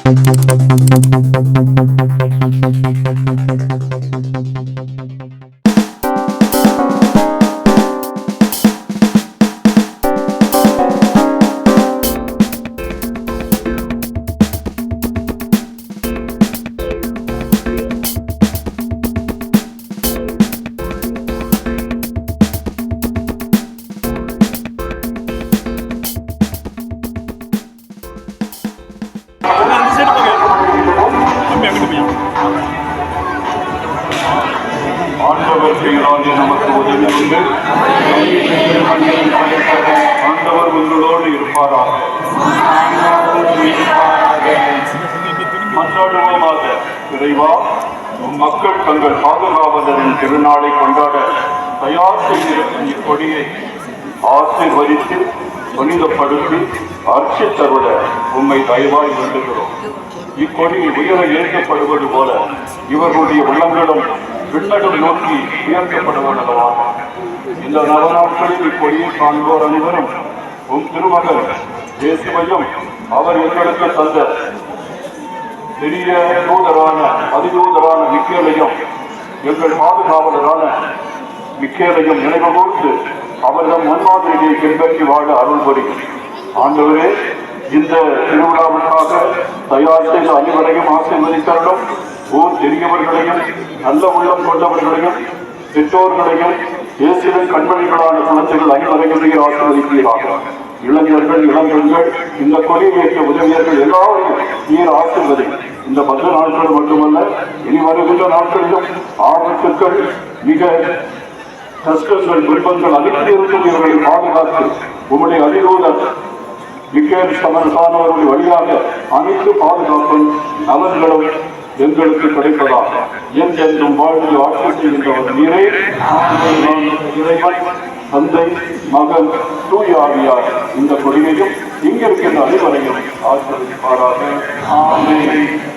ஆண்டவர் பெயராலே நமக்கு உதவி உண்டு. ஆண்டவர் உங்களோடு இருப்பாராக. மன்றாடுவோமாக. இறைவா, மக்கள் தங்கள் பாதுகாவலரின் திருநாளை கொண்டாட தயார் செய்திருக்கும் இக்கொடியை ஆசீர்வதித்து புனிதப்படுத்தி அர்ச்சித்தருட உம்மை தயவாய் வேண்டுகிறோம். இக்கொடி உயர ஏற்கப்படுவது போல இவர்களுடைய உள்ளங்களும் விண்ணகம் நோக்கி உயர்த்தப்படுவதாக. இந்த நவநாட்களில் இக்கொடியை காண்போர் அனைவரும் உம் திருமகன் இயேசுவையும் அவர் எங்களுக்கு தந்த பெரிய தூதரான அதிதூதரான மிக்கேலையும் எங்கள் பாதுகாவலரான மிக்கேலையும் நினைவு கூர்ந்து அவரிடம் முன்மாதிரியை பின்பற்றி வாழ அருள் புரியும். ஆண்டவரே, இந்த திருவிழாவுக்காக தயார் செய்த அனைவரையும் ஆசீர்வதித்தருளும். ஊர் பெரியவர்களையும் நல்ல உள்ளம் கொண்டவர்களையும் பெற்றோர்களையும் இயேசுவின் கண்மணிகளான குழந்தைகள் அனைவரையும் ஆசீர்வதிப்பீராக. இளைஞர்கள், இளம்பெண்கள், இந்த கொடியை ஏற்ற உதவியர்கள் எல்லாரையும் நீர் ஆசீர்வதி. இந்த 10 நாட்கள் மட்டுமல்ல, இனி வருகின்ற நாட்களிலும் ஆபத்துக்கள், மிக கஷ்டங்கள், துன்பங்கள் அனைத்திலிருந்தும் இவர்களை பாதுகாத்து உங்களுடைய அதிதூதர் மிக்கேல் சமரசானவர்களுடைய வழியாக அனைத்து பாதுகாப்பும் நலன்களும் எங்களுக்கு கிடைப்பதாக. என்றென்றும் வாழ்ந்து ஆட்சி செய்கின்றவர் நீரே. இறைவன், தந்தை, மகன், தூய ஆவியார் இந்த கொடியையும் இங்கிருக்கின்ற அனைவரையும் ஆசீர்வதிப்பாராக. ஆமென்.